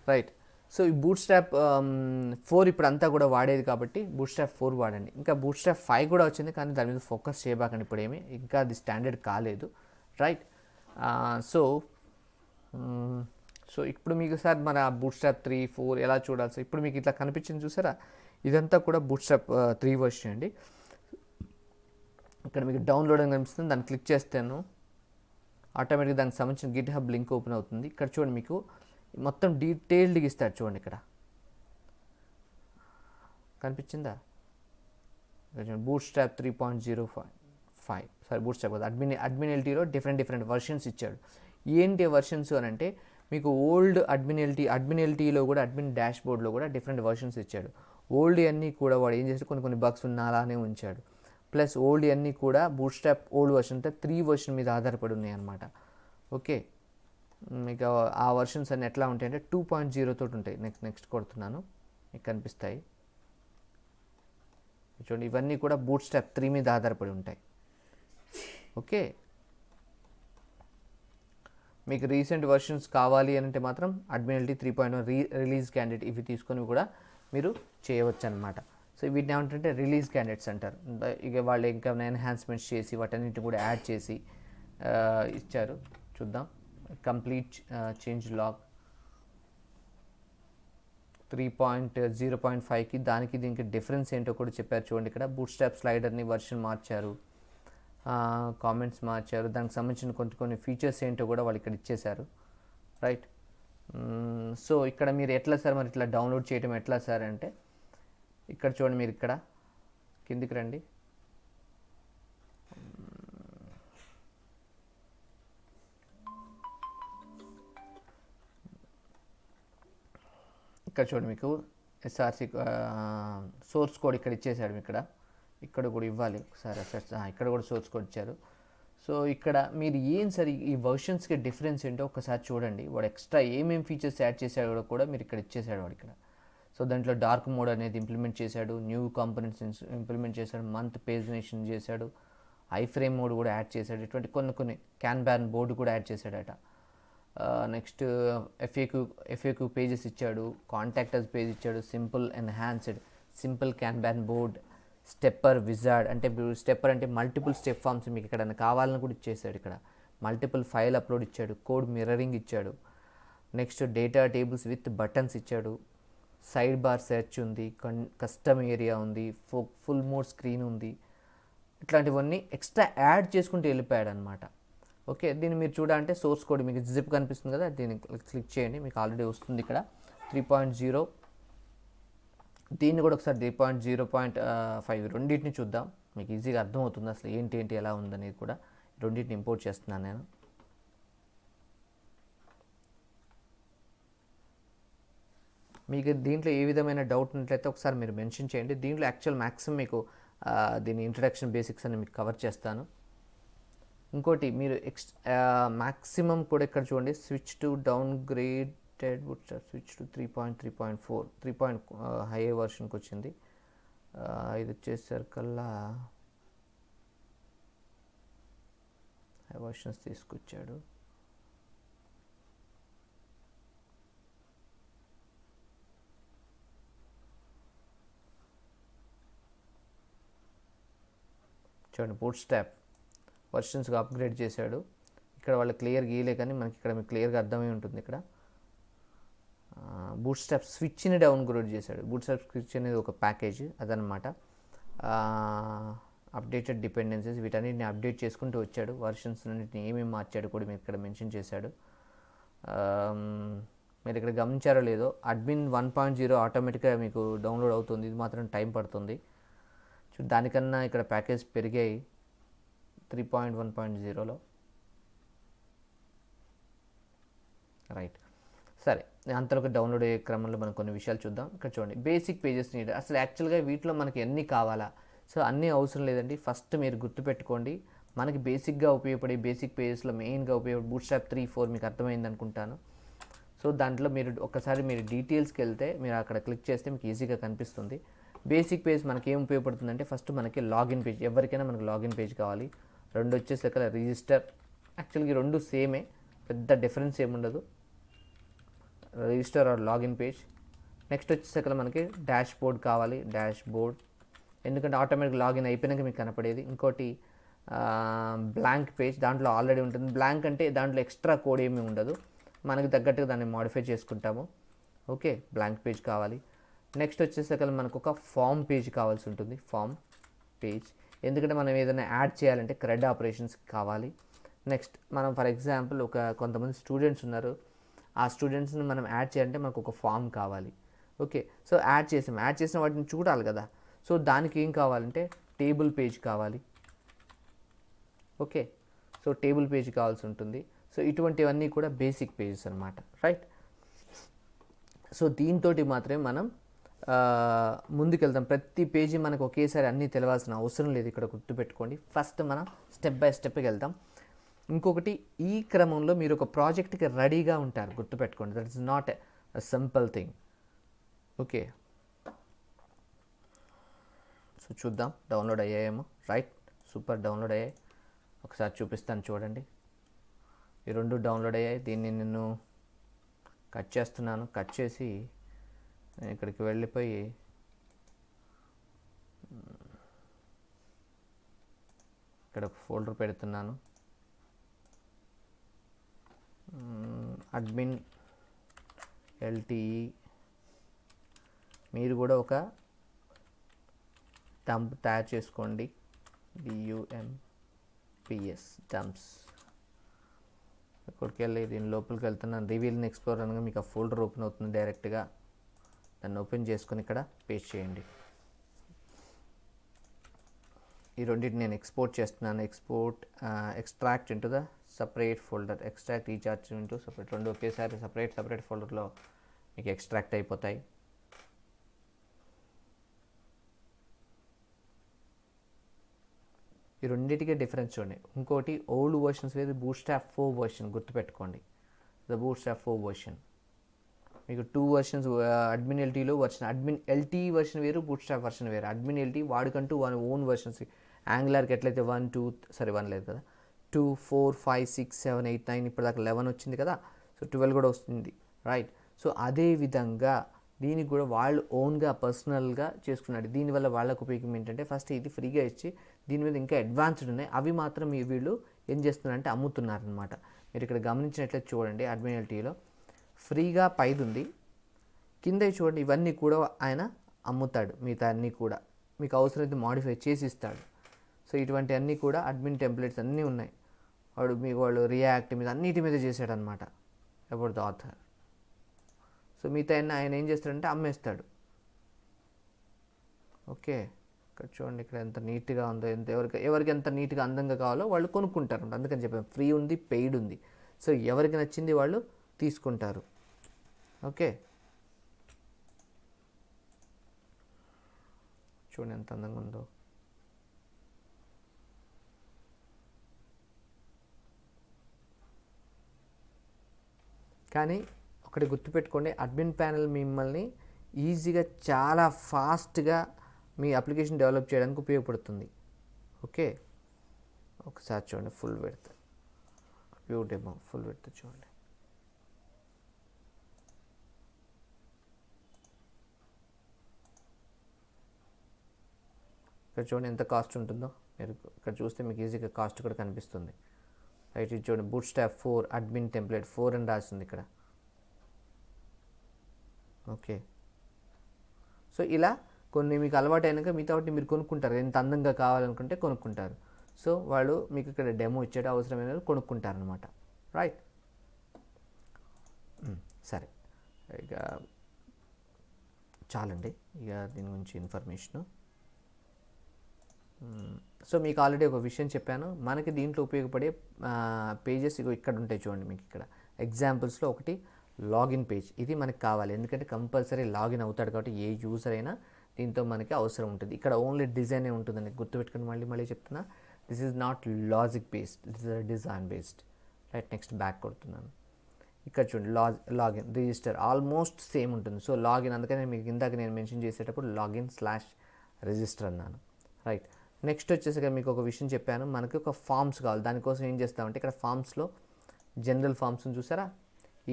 రైట్. సో ఈ బూట్స్ట్రాప్ 4 ఇప్పుడు అంతా కూడా వాడేది కాబట్టి బూట్స్ట్రాప్ 4 వాడండి. ఇంకా బూట్స్ట్రాప్ 5 కూడా వచ్చింది కానీ దాని మీద ఫోకస్ చేయబాకండి ఇప్పుడు ఏమి, ఇంకా అది స్టాండర్డ్ కాలేదు, రైట్. సో ఇప్పుడు మీకు సార్ మన బూట్స్ట్రాప్ 3, 4 ఎలా చూడాలి సార్, ఇప్పుడు మీకు ఇట్లా కనిపించింది చూసారా, ఇదంతా కూడా బూట్స్ట్రాప్ 3 వర్షన్ అండి. ఇక్కడ మీకు డౌన్లోడ్ అని కనిపిస్తుంది, దాన్ని క్లిక్ చేస్తాను ఆటోమేటిక్గా దానికి సంబంధించిన గిట్ హబ్ లింక్ ఓపెన్ అవుతుంది. ఇక్కడ చూడండి మీకు మొత్తం డీటెయిల్డ్గా ఇస్తాడు చూడండి, ఇక్కడ కనిపించిందా, బూట్స్ట్రాప్ 3.05 సారీ బూట్స్ట్రాప్ కదా, అడ్మిన్ ఎల్టీలో డిఫరెంట్ వర్షన్స్ ఇచ్చాడు. ఏంటి వర్షన్స్ అని అంటే మీకు ఓల్డ్ అడ్మిన్ ఎల్టీలో కూడా అడ్మిన్ డాష్ బోర్డ్లో కూడా డిఫరెంట్ వర్షన్స్ ఇచ్చాడు. ఓల్డ్ అన్నీ కూడా వాడు ఏం చేస్తే కొన్ని బగ్స్ ఉన్న అలానే ఉంచాడు. ప్లస్ ఓల్డ్ అన్నీ కూడా బూట్స్ట్రాప్ ఓల్డ్ వర్షన్ అంటే 3 వర్షన్ మీద ఆధారపడి ఉన్నాయి అన్నమాట. ఓకే, మీకు ఆ వర్షన్స్ అన్నీ ఎట్లా ఉంటాయంటే 2.0 తోటి ఉంటాయి. నెక్స్ట్ కొడుతున్నాను, మీకు కనిపిస్తాయి చూడండి, ఇవన్నీ కూడా బూట్స్ట్రాప్ 3 మీద ఆధారపడి ఉంటాయి. ఓకే, మీకు రీసెంట్ వర్షన్స్ కావాలి అంటే మాత్రం అడ్మినల్టీ 3.1 రిలీజ్ క్యాండిడేట్ ఇవి తీసుకొని కూడా మీరు చేయవచ్చు అనమాట. సో వీటిని ఏమంటే రిలీజ్ క్యాండిడేట్స్ అంటారు. ఇక వాళ్ళు ఇంకా ఎన్హాన్స్మెంట్స్ చేసి వాటన్నిటిని కూడా యాడ్ చేసి ఇచ్చారు. చూద్దాం, కంప్లీట్ చేంజ్ లాగ్ 3.0.5కి దానికి దీనికి డిఫరెన్స్ ఏంటో కూడా చెప్పారు చూడండి. ఇక్కడ బూట్స్ట్రాప్ స్లైడర్ని వర్షన్ మార్చారు, కామెంట్స్ మార్చారు, దానికి సంబంధించిన కొన్ని ఫీచర్స్ ఏంటో కూడా వాళ్ళు ఇక్కడ ఇచ్చేశారు, రైట్. సో ఇక్కడ మీరు ఎట్లా సార్ మరి ఇట్లా డౌన్లోడ్ చేయడం ఎట్లా సార్ అంటే ఇక్కడ చూడండి, మీరు ఇక్కడ కిందికి రండి, ఇక్కడ చూడండి మీకు ఎస్ఆర్సి సోర్స్ కోడ్ ఇక్కడ ఇచ్చేసాడు. ఇక్కడ కూడా ఇవ్వాలి ఒకసారి, ఇక్కడ కూడా సోర్స్ కోడ్ ఇచ్చారు. సో ఇక్కడ మీరు ఏం సరే ఈ వర్షన్స్కి డిఫరెన్స్ ఏంటో ఒకసారి చూడండి. వాడు ఎక్స్ట్రా ఏమేమి ఫీచర్స్ యాడ్ చేశాడో కూడా మీరు ఇక్కడ ఇచ్చేసాడు వాడు ఇక్కడ. సో దాంట్లో డార్క్ మోడ్ అనేది ఇంప్లిమెంట్ చేశాడు, న్యూ కాంపోనెంట్స్ ఇంప్లిమెంట్ చేశాడు, మంత్ పేజినేషన్ చేశాడు, ఐ ఫ్రేమ్ మోడ్ కూడా యాడ్ చేశాడు, ఇటువంటి కొన్ని క్యాన్బాన్ బోర్డు కూడా యాడ్ చేశాడట. నెక్స్ట్ ఎఫ్ఏక్యూ పేజెస్ ఇచ్చాడు, కాంటాక్టర్స్ పేజ్ ఇచ్చాడు, సింపుల్ క్యాన్బాన్ బోర్డ్, స్టెప్పర్ విజార్డ్ అంటే స్టెప్పర్ అంటే మల్టిపుల్ స్టెప్ ఫామ్స్ మీకు ఇక్కడ కావాలని కూడా ఇచ్చేసాడు. ఇక్కడ మల్టిపుల్ ఫైల్ అప్లోడ్ ఇచ్చాడు, కోడ్ మిర్రరింగ్ ఇచ్చాడు, next data tables with buttons ఇచ్చాడు, సైడ్ బార్ సెర్చ్ ఉంది, కస్టమ్ ఏరియా ఉంది, ఫుల్ మోడ్ స్క్రీన్ ఉంది, ఇట్లాంటివన్నీ ఎక్స్ట్రా యాడ్ చేసుకుంటూ వెళ్ళిపోయాడు అనమాట. ఓకే, దీన్ని మీరు చూడాలంటే సోర్స్ కోడ్ మీకు జిప్ కనిపిస్తుంది కదా, దీన్ని క్లిక్ చేయండి, మీకు ఆల్రెడీ వస్తుంది ఇక్కడ 3.0. దీన్ని కూడా ఒకసారి 3.0.5 రెండింటిని చూద్దాం, మీకు ఈజీగా అర్థమవుతుంది అసలు ఏంటి ఎలా ఉందనేది కూడా. రెండింటిని ఇంపోర్ట్ చేస్తున్నాను నేను. మీకు దీంట్లో ఏ విధమైన డౌట్ ఉన్నట్లయితే ఒకసారి మీరు మెన్షన్ చేయండి. దీంట్లో యాక్చువల్ మ్యాక్సిమం మీకు దీని ఇంట్రడక్షన్ బేసిక్స్ అని మీకు కవర్ చేస్తాను. ఇంకోటి మీరు మ్యాక్సిమం కూడా ఇక్కడ చూడండి, switch to downgraded Bootstrap, switch to 3.3.4 3 higher వర్షన్కి వచ్చింది. ఇది వచ్చేసరికల్లా హై వర్షన్స్ తీసుకొచ్చాడు. చూడండి, బూట్స్ట్రాప్ వర్షన్స్గా అప్గ్రేడ్ చేశాడు. ఇక్కడ వాళ్ళు క్లియర్ గీయలే కానీ మనకి ఇక్కడ మీకు క్లియర్గా అర్థమై ఉంటుంది. ఇక్కడ బూట్స్ట్రాప్ స్విచ్ని డౌన్గ్రేడ్ చేశాడు. బూట్స్ట్రాప్ స్విచ్ అనేది ఒక ప్యాకేజ్ అదనమాట. అప్డేటెడ్ డిపెండెన్సీస్ వీటన్నిటిని అప్డేట్ చేసుకుంటూ వచ్చాడు. వర్షన్స్ అన్నింటిని ఏమేమి మార్చాడు కూడా మీకు ఇక్కడ మెన్షన్ చేశాడు. మీరు ఇక్కడ గమనించారో లేదో, అడ్మిన్ 1.0 ఆటోమేటిక్గా మీకు డౌన్లోడ్ అవుతుంది, ఇది మాత్రం టైం పడుతుంది. దానికన్నా ఇక్కడ ప్యాకేజ్ పెరిగాయి 3.1.0లో, రైట్. సరే, అంతలోకి డౌన్లోడ్ అయ్యే క్రమంలో మనం కొన్ని విషయాలు చూద్దాం. ఇక్కడ చూడండి, బేసిక్ పేజెస్ నీడ్. అసలు యాక్చువల్గా వీటిలో మనకి ఎన్ని కావాలా? సో అన్నీ అవసరం లేదండి. ఫస్ట్ మీరు గుర్తుపెట్టుకోండి, మనకి బేసిక్గా ఉపయోగపడే బేసిక్ పేజెస్లో మెయిన్గా ఉపయోగపడే బూట్స్ట్రాప్ 3, 4 మీకు అర్థమైంది అనుకుంటాను. సో దాంట్లో మీరు ఒకసారి మీరు డీటెయిల్స్కి వెళ్తే మీరు అక్కడ క్లిక్ చేస్తే మీకు ఈజీగా కనిపిస్తుంది. బేసిక్ పేజ్ మనకి ఏం ఉపయోగపడుతుందంటే, ఫస్ట్ మనకి లాగిన్ పేజ్, ఎవరికైనా మనకు లాగిన్ పేజ్ కావాలి. రెండు వచ్చేసి అక్కడ రిజిస్టర్. యాక్చువల్గా రెండు సేమే, పెద్ద డిఫరెన్స్ ఏముండదు, register are login page. Next వచ్చేసి అక్కడ మనకి డాష్ బోర్డ్ కావాలి, డాష్ బోర్డ్, ఎందుకంటే ఆటోమేటిక్ లాగిన్ అయిపోయినాక మీకు కనపడేది. ఇంకోటి బ్లాంక్ పేజ్, దాంట్లో ఆల్రెడీ ఉంటుంది. బ్లాంక్ అంటే దాంట్లో ఎక్స్ట్రా కోడ్ ఏమీ ఉండదు, మనకి తగ్గట్టుగా దాన్ని మాడిఫై చేసుకుంటాము. ఓకే, బ్లాంక్ పేజ్ కావాలి. నెక్స్ట్ వచ్చేసరికి మనకు ఒక ఫామ్ పేజ్ కావాల్సి ఉంటుంది, ఫామ్ పేజ్, ఎందుకంటే మనం ఏదైనా యాడ్ చేయాలంటే క్రెడ్ ఆపరేషన్స్ కావాలి. నెక్స్ట్ మనం ఫర్ ఎగ్జాంపుల్ కొంతమంది స్టూడెంట్స్ ఉన్నారు, ఆ స్టూడెంట్స్ని మనం యాడ్ చేయాలంటే మనకు ఒక ఫామ్ కావాలి. ఓకే, సో యాడ్ చేసిన వాటిని చూడాలి కదా. సో దానికి ఏం కావాలంటే టేబుల్ పేజ్ కావాలి. ఓకే, సో టేబుల్ పేజ్ కావాల్సి ఉంటుంది. సో ఇటువంటివన్నీ కూడా బేసిక్ పేజెస్ అనమాట, రైట్. సో దీంతో మాత్రమే మనం ముందుకెళ్తాం. ప్రతి పేజీ మనకు ఒకేసారి అన్నీ తెలవాల్సిన అవసరం లేదు, ఇక్కడ గుర్తుపెట్టుకోండి. ఫస్ట్ మనం స్టెప్ బై స్టెప్కి వెళ్తాం. ఇంకొకటి, ఈ క్రమంలో మీరు ఒక ప్రాజెక్ట్కి రెడీగా ఉంటారు, గుర్తుపెట్టుకోండి. That is not a simple thing. Okay, so చూద్దాం డౌన్లోడ్ అయ్యాయేమో. రైట్, సూపర్, డౌన్లోడ్ అయ్యాయి. ఒకసారి చూపిస్తాను చూడండి. ఈ రెండు డౌన్లోడ్ అయ్యాయి. దీన్ని నేను కట్ చేస్తున్నాను. కట్ చేసి నేను ఇక్కడికి వెళ్ళిపోయి ఇక్కడ ఫోల్డర్ పెడుతున్నాను. Admin LTE. మీరు కూడా ఒక డంప్ తయారు చేసుకోండి, DUMPS డంప్స్. ఇక్కడికి వెళ్ళి దీని లోపలికి వెళ్తున్నాను. రివీల్ ఇన్ ఎక్స్ప్లోర్ అనగా మీకు ఆ ఫోల్డర్ ఓపెన్ అవుతుంది డైరెక్ట్గా. దాన్ని ఓపెన్ చేసుకొని ఇక్కడ పేస్ట్ చేయండి. ఈ రెండింటిని నేను ఎక్స్పోర్ట్ చేస్తున్నాను. Extract into the separate folder, extract each arch into separate. రెండు ఒకేసారి సపరేట్ ఫోల్డర్లో మీకు ఎక్స్ట్రాక్ట్ అయిపోతాయి. ఈ రెండింటికి డిఫరెన్స్ చూడండి. ఇంకోటి ఓల్డ్ వర్షన్స్ వేరు, బూట్స్ట్రాప్ 4 వర్షన్, గుర్తుపెట్టుకోండి. The Bootstrap 4 version. మీకు 2 వర్షన్స్ అడ్మిన్ ఎల్టీలో వర్షన్. అడ్మిన్ ఎల్టీ వర్షన్ వేరు, బూట్స్ట్రాప్ వర్షన్ వేరు. అడ్మిన్ ఎల్టీ వాడికంటూ వన్ ఓన్ వర్షన్స్. యాంగులర్కి ఎట్లయితే 1 లేదు కదా, 2, 4, 5, 6, 7, 8, 9, ఇప్పుడు దాకా 11 వచ్చింది కదా. సో 12 కూడా వస్తుంది, రైట్. సో అదే విధంగా దీనికి కూడా వాళ్ళు ఓన్గా పర్సనల్గా చేసుకున్నాడు. దీనివల్ల వాళ్ళకు ఉపయోగం ఏంటంటే, ఫస్ట్ ఇది ఫ్రీగా ఇచ్చి దీని మీద ఇంకా అడ్వాన్స్డ్ ఉన్నాయి, అవి మాత్రం వీళ్ళు ఏం చేస్తున్నారంటే అమ్ముతున్నారనమాట. మీరు ఇక్కడ గమనించినట్లయితే చూడండి, అడ్మిన్ ఎల్టీలో ఫ్రీగా పైది ఉంది, కింద చూడండి ఇవన్నీ కూడా ఆయన అమ్ముతాడు. మిగతా అన్నీ కూడా మీకు అవసరమైతే మాడిఫై చేసి ఇస్తాడు. సో ఇటువంటి అన్నీ కూడా అడ్మిన్ టెంప్లెట్స్ అన్నీ ఉన్నాయి. వాళ్ళు రియాక్ట్ మీద అన్నిటి మీద చేశాడనమాట, అబౌట్ ద ఆథర్. సో మిగతా ఆయన ఏం చేస్తాడంటే అమ్మేస్తాడు. ఓకే, ఇక్కడ చూడండి, ఇక్కడ ఎంత నీట్గా ఉందో, ఎవరికి ఎంత నీట్గా అందంగా కావాలో వాళ్ళు కొనుక్కుంటారు. అందుకని చెప్పాను, ఫ్రీ ఉంది, పెయిడ్ ఉంది. సో ఎవరికి నచ్చింది వాళ్ళు తీసుకుంటారు. ఓకే, చూడండి ఎంత అందంగా ఉందో. కానీ ఒకటి గుర్తుపెట్టుకోండి, అడ్మిన్ ప్యానెల్ మిమ్మల్ని ఈజీగా చాలా ఫాస్ట్గా మీ అప్లికేషన్ డెవలప్ చేయడానికి ఉపయోగపడుతుంది. ఓకే, ఒకసారి చూడండి, full width view demo, full width చూడండి. ఇక్కడ చూడండి ఎంత కాస్ట్ ఉంటుందో. మీరు ఇక్కడ చూస్తే మీకు ఈజీగా కాస్ట్ కూడా కనిపిస్తుంది, రైట్. ఇది చూడండి, బూట్స్ట్రాప్ 4 అడ్మిన్ టెంప్లెట్ 4 అని రాసింది ఇక్కడ. ఓకే, సో ఇలా కొన్ని మీకు అలవాటు అయినాక మిగతా వాటిని మీరు కొనుక్కుంటారు. ఎంత అందంగా కావాలనుకుంటే కొనుక్కుంటారు. సో వాళ్ళు మీకు ఇక్కడ డెమో ఇచ్చేట అవసరమైన కొనుక్కుంటారనమాట, రైట్. సరే, ఇక చాలండి ఇక దీని గురించి ఇన్ఫర్మేషను. సో మీకు ఆల్రెడీ ఒక విషయం చెప్పాను, మనకి దీంట్లో ఉపయోగపడే పేజెస్ ఇక్కడ ఉంటాయి చూడండి. మీకు ఇక్కడ ఎగ్జాంపుల్స్లో ఒకటి లాగిన్ పేజ్ ఇది మనకు కావాలి, ఎందుకంటే కంపల్సరీ లాగిన్ అవుతాడు కాబట్టి ఏ యూజర్ అయినా దీంతో మనకి అవసరం ఉంటుంది. ఇక్కడ ఓన్లీ డిజైనే ఉంటుందని గుర్తుపెట్టుకుని మళ్ళీ చెప్తున్నా, this is not logic based, this is design based. Right, next back కొడుతున్నాను. ఇక్కడ చూడండి లాగిన్ రిజిస్టర్ ఆల్మోస్ట్ సేమ్ ఉంటుంది. సో లాగిన్, అందుకని మీకు ఇందాక నేను మెన్షన్ చేసేటప్పుడు లాగిన్/రిజిస్టర్ అన్నాను. రైట్, నెక్స్ట్ వచ్చేసి మీకు ఒక విషయం చెప్పాను, మనకి ఒక ఫామ్స్ కావాలి. దానికోసం ఏం చేస్తామంటే ఇక్కడ ఫామ్స్లో జనరల్ ఫామ్స్ని చూసారా,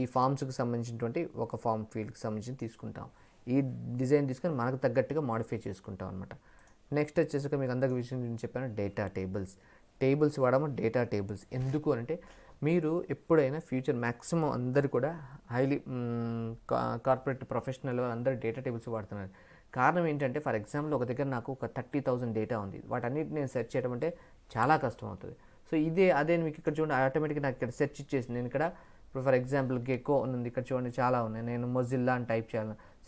ఈ ఫామ్స్కి సంబంధించినటువంటి ఒక ఫామ్ ఫీల్డ్కి సంబంధించి తీసుకుంటాం. ఈ డిజైన్ తీసుకొని మనకు తగ్గట్టుగా మాడిఫై చేసుకుంటాం అనమాట. నెక్స్ట్ వచ్చేసి మీకు అందరికి విషయం నేను చెప్పాను, డేటా టేబుల్స్ వాడము. డేటా టేబుల్స్ ఎందుకు అంటే మీరు ఎప్పుడైనా ఫ్యూచర్ మ్యాక్సిమం అందరు కూడా హైలీ కార్పొరేట్ ప్రొఫెషనల్ అందరూ డేటా టేబుల్స్ వాడుతున్నారు. కారణం ఏంటంటే ఫర్ ఎగ్జాంపుల్ ఒక దగ్గర నాకు ఒక 30,000 డేటా ఉంది, వాటన్నిటిని నేను సెర్చ్ చేయడం అంటే చాలా కష్టం అవుతుంది. సో అదే మీకు ఇక్కడ చూడండి ఆటోమేటిక్గా నాకు ఇక్కడ సెర్చ్ ఇచ్చేసింది. నేను ఇక్కడ ఇప్పుడు ఫర్ ఎగ్జాంపుల్ గెకో ఉంది, ఇక్కడ చూడండి చాలా ఉన్నాయి. నేను మొజిల్లా అని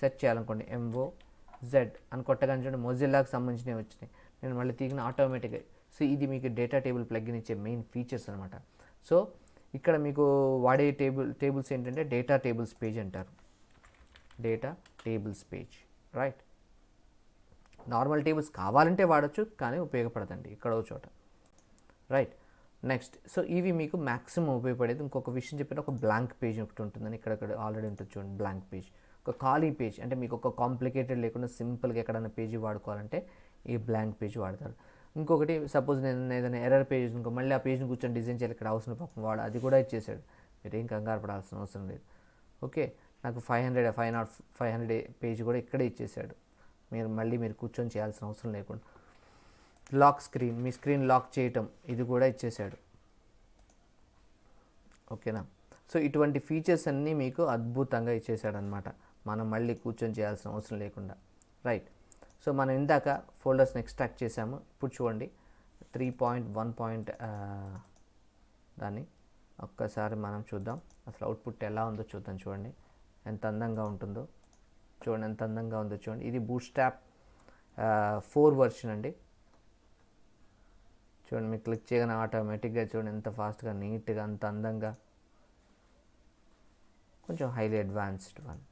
సెర్చ్ చేయాలనుకోండి, MOZ అని కొట్టగానే చూడండి మొజిల్లాకి సంబంధించినవి వచ్చినాయి. నేను మళ్ళీ తీగిన ఆటోమేటిక్గా. సో ఇది మీకు డేటా టేబుల్ ప్లగ్ఇన్ ఇచ్చే మెయిన్ ఫీచర్స్ అనమాట. సో ఇక్కడ మీకు వాడే టేబుల్స్ ఏంటంటే డేటా టేబుల్స్ పేజ్ అంటారు, data tables page. Right, normal tables కావాలంటే వాడచ్చు, కానీ ఉపయోగపడదండి ఇక్కడ చోట. రైట్, నెక్స్ట్ సో ఇవి మీకు మ్యాక్సిమం ఉపయోగపడేది. ఇంకొక విషయం చెప్పిన ఒక బ్లాంక్ పేజ్ ఒకటి ఉంటుందని ఇక్కడ ఆల్రెడీ ఉంటుంది చూడండి, బ్లాంక్ పేజ్, ఒక ఖాళీ పేజ్. అంటే మీకు ఒక కాంప్లికేటెడ్ లేకుండా సింపుల్గా ఎక్కడైనా పేజీ వాడుకోవాలంటే ఈ బ్లాంక్ పేజ్ వాడతారు. ఇంకొకటి సపోజ్ నేను ఏదైనా ఎర్రర్ పేజ్ ఇంకో మళ్ళీ ఆ పేజ్ని కూర్చొని డిజైన్ చేయాలి, ఇక్కడ అవసరం పాపం వాడు అది కూడా ఇచ్చేసాడు, మీరేం కంగారు పడాల్సిన అవసరం లేదు. ఓకే, నాకు 500 పేజ్ కూడా ఇక్కడే ఇచ్చేసాడు, మీరు కూర్చొని చేయాల్సిన అవసరం లేకుండా. లాక్ స్క్రీన్, మీ స్క్రీన్ లాక్ చేయటం ఇది కూడా ఇచ్చేసాడు. ఓకేనా, సో ఇటువంటి ఫీచర్స్ అన్నీ మీకు అద్భుతంగా ఇచ్చేసాడు అనమాట, మనం మళ్ళీ కూర్చొని చేయాల్సిన అవసరం లేకుండా. రైట్, సో మనం ఇందాక ఫోల్డర్స్ని ఎక్స్ట్రాక్ట్ చేసాము. ఇప్పుడు చూడండి 3.1 దాన్ని ఒక్కసారి మనం చూద్దాం, అసలు అవుట్పుట్ ఎలా ఉందో చూద్దాం. చూడండి ఎంత అందంగా ఉంటుందో, చూడండి ఎంత అందంగా ఉందో చూడండి. ఇది బూట్స్ట్రాప్ 4 వర్షన్ అండి. చూడండి మీకు క్లిక్ చేయగానే ఆటోమేటిక్గా చూడండి ఎంత ఫాస్ట్గా నీట్గా అంత అందంగా, కొంచెం హైలీ అడ్వాన్స్డ్ వన్.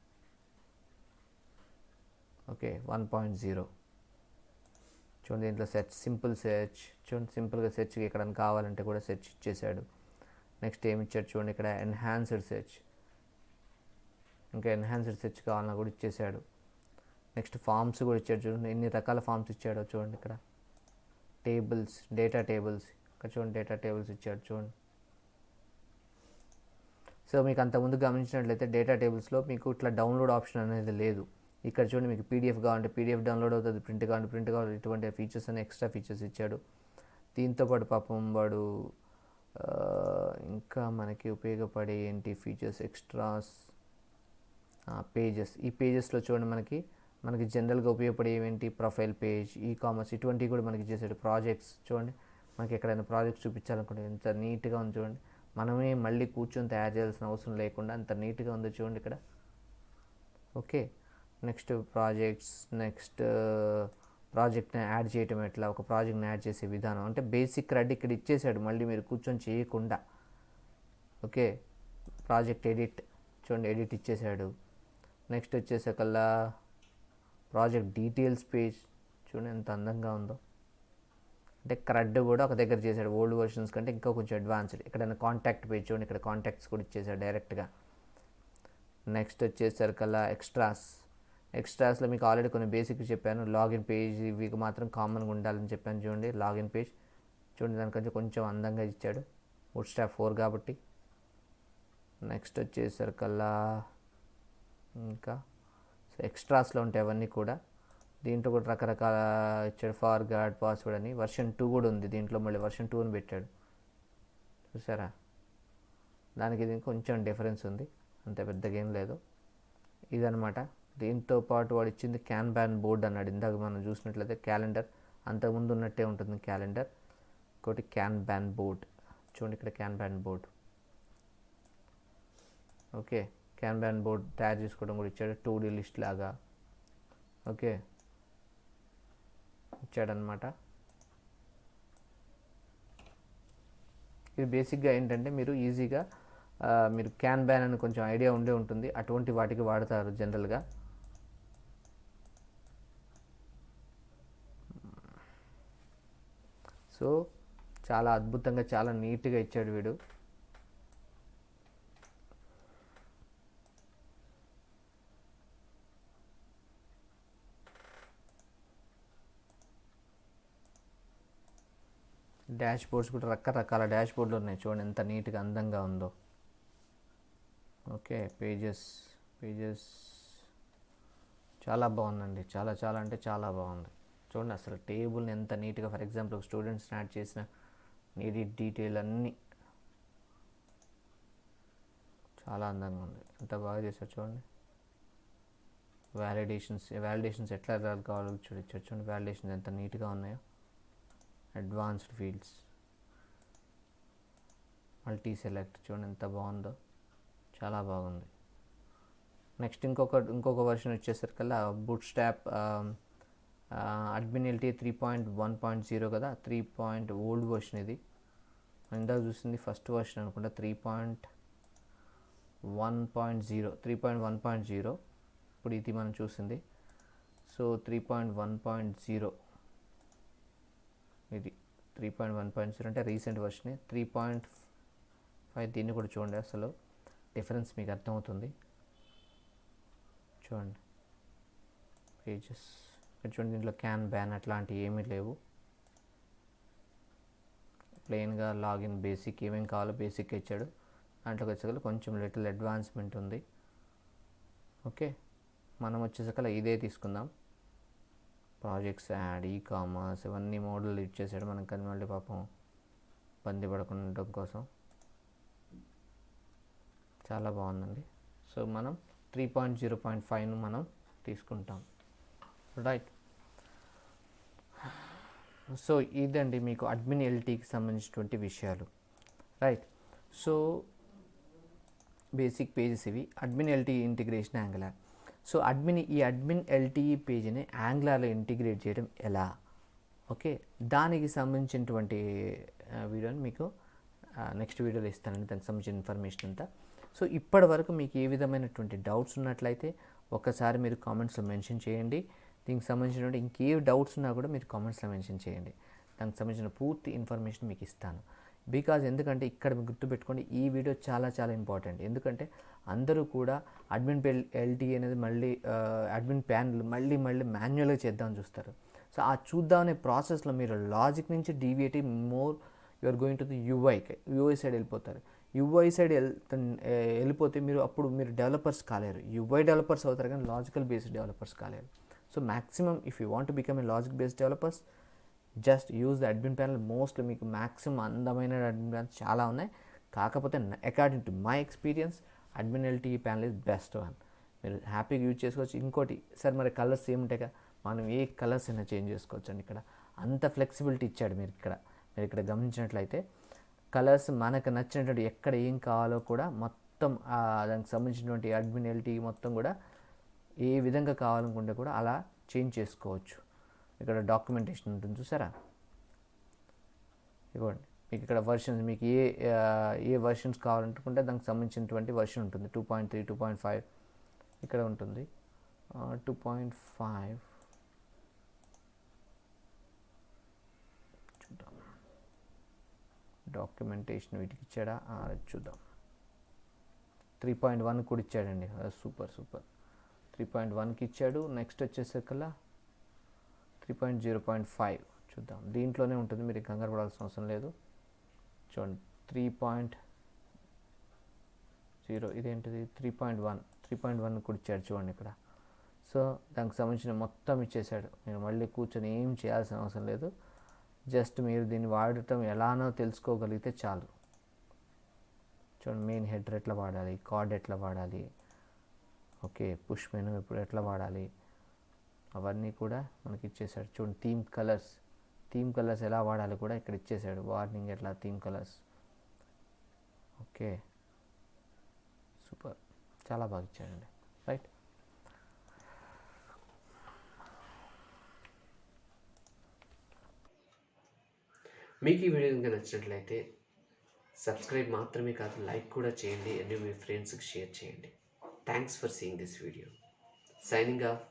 ఓకే, 1.0 చూడండి. దీంట్లో సింపుల్ సెర్చ్ చూడండి, సింపుల్గా సెర్చ్ ఎక్కడైనా కావాలంటే కూడా సెర్చ్ ఇచ్చేసాడు. నెక్స్ట్ ఏమి ఇచ్చాడు చూడండి, ఇక్కడ ఎన్హాన్స్డ్ సెర్చ్, ఇంకా ఎన్హాన్స్డ్ సెర్చ్ కావాలన్నా కూడా ఇచ్చేసాడు. నెక్స్ట్ ఫామ్స్ కూడా ఇచ్చాడు, చూడండి ఎన్ని రకాల ఫామ్స్ ఇచ్చాడో చూడండి. ఇక్కడ టేబుల్స్, డేటా టేబుల్స్, ఇక్కడ చూడండి డేటా టేబుల్స్ ఇచ్చాడు చూడండి. సో మీకు అంతకుముందు గమనించినట్లయితే డేటా టేబుల్స్లో మీకు ఇట్లా డౌన్లోడ్ ఆప్షన్ అనేది లేదు. ఇక్కడ చూడండి మీకు PDF కావాలంటే PDF డౌన్లోడ్ అవుతుంది, ప్రింట్ కావాలంటే ప్రింట్ కావాలి, ఇటువంటి ఫీచర్స్ అని ఎక్స్ట్రా ఫీచర్స్ ఇచ్చాడు. దీంతోపాటు పాపం వాడు ఇంకా మనకి ఉపయోగపడే ఏంటి ఫీచర్స్ ఎక్స్ట్రాస్, పేజెస్. ఈ పేజెస్లో చూడండి మనకి జనరల్గా ఉపయోగపడే ఏంటి, ప్రొఫైల్ పేజ్, కామర్స్ ఇటువంటివి కూడా మనకి చేసాడు. ప్రాజెక్ట్స్ చూడండి, మనకి ఎక్కడైనా ప్రాజెక్ట్స్ చూపించాలనుకుంటే ఎంత నీట్గా ఉంది చూడండి, మనమే మళ్ళీ కూర్చొని తయారు చేయాల్సిన అవసరం లేకుండా అంత నీట్గా ఉందో చూడండి ఇక్కడ. ఓకే, నెక్స్ట్ ప్రాజెక్ట్స్, నెక్స్ట్ ప్రాజెక్ట్ని యాడ్ చేయటం ఎట్లా, ఒక ప్రాజెక్ట్ని యాడ్ చేసే విధానం, అంటే బేసిక్ రెడీ ఇక్కడ ఇచ్చేసాడు, మళ్ళీ మీరు కూర్చొని చేయకుండా. ఓకే, ప్రాజెక్ట్ ఎడిట్ చూడండి, ఎడిట్ ఇచ్చేసాడు. నెక్స్ట్ వచ్చేసకల్లా ప్రాజెక్ట్ డీటెయిల్స్ పేజ్ చూడండి ఎంత అందంగా ఉందో, అంటే క్రడ్ కూడా ఒక దగ్గర చేశాడు, ఓల్డ్ వర్షన్స్ కంటే ఇంకా కొంచెం అడ్వాన్స్డ్. ఎక్కడైనా కాంటాక్ట్ పేజ్ చూడండి, ఇక్కడ కాంటాక్ట్స్ కూడా ఇచ్చేసాడు డైరెక్ట్గా. నెక్స్ట్ వచ్చేసరికల్లా ఎక్స్ట్రాస్లో మీకు ఆల్రెడీ కొన్ని బేసిక్ చెప్పాను. లాగిన్ పేజ్ ఇవి మాత్రం కామన్గా ఉండాలని చెప్పాను చూడండి. లాగిన్ పేజ్ చూడండి దానికంటే కొంచెం అందంగా ఇచ్చాడు, బూట్స్ట్రాప్ 4 కాబట్టి. నెక్స్ట్ వచ్చేసరికల్లా ఇంకా ఎక్స్ట్రాస్లో ఉంటాయి అవన్నీ కూడా. దీంట్లో కూడా రకరకాల ఇచ్చాడు, ఫార్గాడ్ పాస్వర్డ్ అని. వర్షన్ 2 కూడా ఉంది దీంట్లో, మళ్ళీ వర్షన్ 2 అని పెట్టాడు చూసారా. దానికి దీనికి కొంచెం డిఫరెన్స్ ఉంది, అంత పెద్దగా ఏం లేదు. ఇదనమాట. దీంతో పాటు వాడు ఇచ్చింది క్యాన్బాన్ బోర్డ్ అన్నాడు. ఇందాక మనం చూసినట్లయితే క్యాలెండర్ అంతకుముందు ఉన్నట్టే ఉంటుంది క్యాలెండర్. ఇంకోటి క్యాన్బాన్ బోర్డ్ చూడండి, ఇక్కడ క్యాన్బాన్ బోర్డ్. ఓకే, క్యాన్బాన్ బోర్డ్ తయారు చేసుకోవడం కూడా ఇచ్చాడు, 2D లిస్ట్ లాగా. ఓకే, ఇచ్చాడనమాట. ఇది బేసిక్గా ఏంటంటే మీరు ఈజీగా మీరు క్యాన్ బ్యాన్ అని కొంచెం ఐడియా ఉండే ఉంటుంది, అటువంటి వాటికి వాడతారు జనరల్గా. సో చాలా అద్భుతంగా చాలా నీట్గా ఇచ్చాడు వీడు. డాష్ బోర్డ్స్ కూడా రకరకాల డాష్ బోర్డులు ఉన్నాయి, చూడండి ఎంత నీట్గా అందంగా ఉందో. ఓకే, పేజెస్ చాలా బాగుందండి, చాలా చాలా అంటే చాలా బాగుంది. చూడండి అసలు టేబుల్ని ఎంత నీట్గా, ఫర్ ఎగ్జాంపుల్ ఒక స్టూడెంట్స్ యాడ్ చేసిన నీట్ డీటెయిల్ అన్నీ చాలా అందంగా ఉంది, ఎంత బాగా చేశారు చూడండి. వ్యాలిడేషన్స్ ఎట్లా కావాలో చూడండి, వ్యాలిడేషన్స్ ఎంత నీట్గా ఉన్నాయో. అడ్వాన్స్డ్ ఫీల్డ్స్, మల్టీ సెలెక్ట్ చూడండి ఎంత బాగుందో, చాలా బాగుంది. నెక్స్ట్ ఇంకొక వర్షన్ వచ్చేసరికల్లా బూట్ స్ట్రాప్ అడ్మిన్ ఎల్టీ 3.1.0 కదా, ఓల్డ్ వర్షన్ ఇది. ఇందాక చూసింది ఫస్ట్ వర్షన్ అనుకుంటా, 3.1.0. ఇప్పుడు ఇది మనం చూసింది. సో 3.1.0 ఇది 3.1.0 అంటే రీసెంట్ వర్షనే. 3.5 దీన్ని కూడా చూడండి, అసలు డిఫరెన్స్ మీకు అర్థమవుతుంది. చూడండి పేజెస్ చూడండి, దీంట్లో క్యాన్ బ్యాన్ అట్లాంటివి ఏమీ లేవు. ప్లెయిన్గా లాగిన్ బేసిక్ ఏమేమి కావాలో బేసిక్ ఇచ్చాడు. దాంట్లోకి వచ్చేసరికి కొంచెం లిటిల్ అడ్వాన్స్మెంట్ ఉంది. ఓకే, మనం వచ్చేసరికి ఇదే తీసుకుందాం. ప్రాజెక్ట్స్, యాడ్, ఈ-కామర్స్ ఇవన్నీ మోడల్ ఇచ్చేసాడు మనకు, కానీ మళ్ళీ పాపం ఇబ్బంది పడకుండా ఉండడం కోసం. చాలా బాగుందండి. సో మనం 3.0.5ను మనం తీసుకుంటాం, రైట్. సో ఇదండి మీకు అడ్మిన్ ఎల్టీకి సంబంధించినటువంటి విషయాలు, రైట్. సో బేసిక్ పేజెస్ ఇవి. Admin LT integration angular. So ఈ అడ్మిన్ ఎల్టీఈ పేజీని యాంగులర్లో ఇంటిగ్రేట్ చేయడం ఎలా, ఓకే, దానికి సంబంధించినటువంటి వీడియోని మీకు నెక్స్ట్ వీడియోలో ఇస్తానండి, దానికి సంబంధించిన ఇన్ఫర్మేషన్ అంతా. సో ఇప్పటి వరకు మీకు ఏ విధమైనటువంటి డౌట్స్ ఉన్నట్లయితే ఒకసారి మీరు కామెంట్స్లో మెన్షన్ చేయండి. దీనికి సంబంధించినటువంటి ఇంకే డౌట్స్ ఉన్నా కూడా మీరు కామెంట్స్లో మెన్షన్ చేయండి, దానికి సంబంధించిన పూర్తి ఇన్ఫర్మేషన్ మీకు ఇస్తాను. ఎందుకంటే ఇక్కడ మీరు గుర్తుపెట్టుకోండి, ఈ వీడియో చాలా చాలా ఇంపార్టెంట్. ఎందుకంటే అందరూ కూడా అడ్మిన్ ఎల్టీ అనేది మళ్ళీ అడ్మిన్ ప్యానల్ మళ్ళీ మాన్యువల్గా చేద్దామని చూస్తారు. సో ఆ చూద్దామనే ప్రాసెస్లో మీరు లాజిక్ నుంచి deviative more you're going to the UI side వెళ్ళిపోతారు. యూఐ సైడ్ వెళ్ళిపోతే అప్పుడు మీరు డెవలపర్స్ కాలేరు. యూఐ డెవలపర్స్ అవుతారు కానీ లాజికల్ బేస్డ్ డెవలపర్స్ కాలేరు. So maximum if you want to become a logic based developers, just use the admin panel. Mostly మీకు మ్యాక్సిమం అందమైన అడ్మిన్ ప్యానల్స్ చాలా ఉన్నాయి. కాకపోతే according to my experience admin LTE panel is best one. మీరు హ్యాపీగా యూజ్ చేసుకోవచ్చు. ఇంకోటి సార్, మరి కలర్స్ ఏముంటాయి కదా, మనం ఏ కలర్స్ అయినా చేంజ్ చేసుకోవచ్చు అండి. ఇక్కడ అంత ఫ్లెక్సిబిలిటీ ఇచ్చాడు. మీరు ఇక్కడ గమనించినట్లయితే కలర్స్ మనకు నచ్చినటువంటి ఎక్కడ ఏం కావాలో కూడా మొత్తం దానికి సంబంధించినటువంటి అడ్మిన్ ఎల్టీ మొత్తం కూడా ఏ విధంగా కావాలనుకుంటే కూడా అలా చేంజ్ చేసుకోవచ్చు. ఇక్కడ డాక్యుమెంటేషన్ ఉంటుంది చూసారా, ఇవ్వండి మీకు ఇక్కడ వర్షన్స్, మీకు ఏ వర్షన్స్ కావాలనుకుంటే దానికి సంబంధించినటువంటి వర్షన్ ఉంటుంది. 2.3, 2.5 ఇక్కడ ఉంటుంది. 2.5 చూద్దాం, డాక్యుమెంటేషన్ వీటికి ఇచ్చాడా చూద్దాం. 3.1 కూడా ఇచ్చాడండి, సూపర్. 3.1కి ఇచ్చాడు. నెక్స్ట్ వచ్చేసరికల్లా 3.0.5 చూద్దాం. దీంట్లోనే ఉంటుంది, మీరు కంగారు పడాల్సిన అవసరం లేదు. చూడండి 3.0 ఇదేంటిది 3.1 కూడా ఇచ్చాడు చూడండి ఇక్కడ. సో దానికి సంబంధించిన మొత్తం ఇచ్చేసాడు. మీరు మళ్ళీ కూర్చొని ఏం చేయాల్సిన అవసరం లేదు. జస్ట్ మీరు దీన్ని వాడటం ఎలానో తెలుసుకోగలిగితే చాలు. చూడండి మెయిన్ హెడర్ ఎట్లా వాడాలి, కార్డ్ ఎట్లా వాడాలి, ఓకే, పుష్ మెనూ ఇప్పుడు ఎట్లా వాడాలి, అవన్నీ కూడా మనకి ఇచ్చేసాడు. చూడండి థీమ్ కలర్స్ ఎలా వాడాలి కూడా ఇక్కడ ఇచ్చేసాడు. వార్నింగ్ ఎట్లా, థీమ్ కలర్స్, ఓకే, సూపర్, చాలా బాగా ఇచ్చాడండి, రైట్. మీకు ఈ వీడియో కనుక నచ్చినట్లయితే సబ్స్క్రైబ్ మాత్రమే కాదు, లైక్ కూడా చేయండి అండ్ మీ ఫ్రెండ్స్కి షేర్ చేయండి. Thanks for seeing this video. Signing off.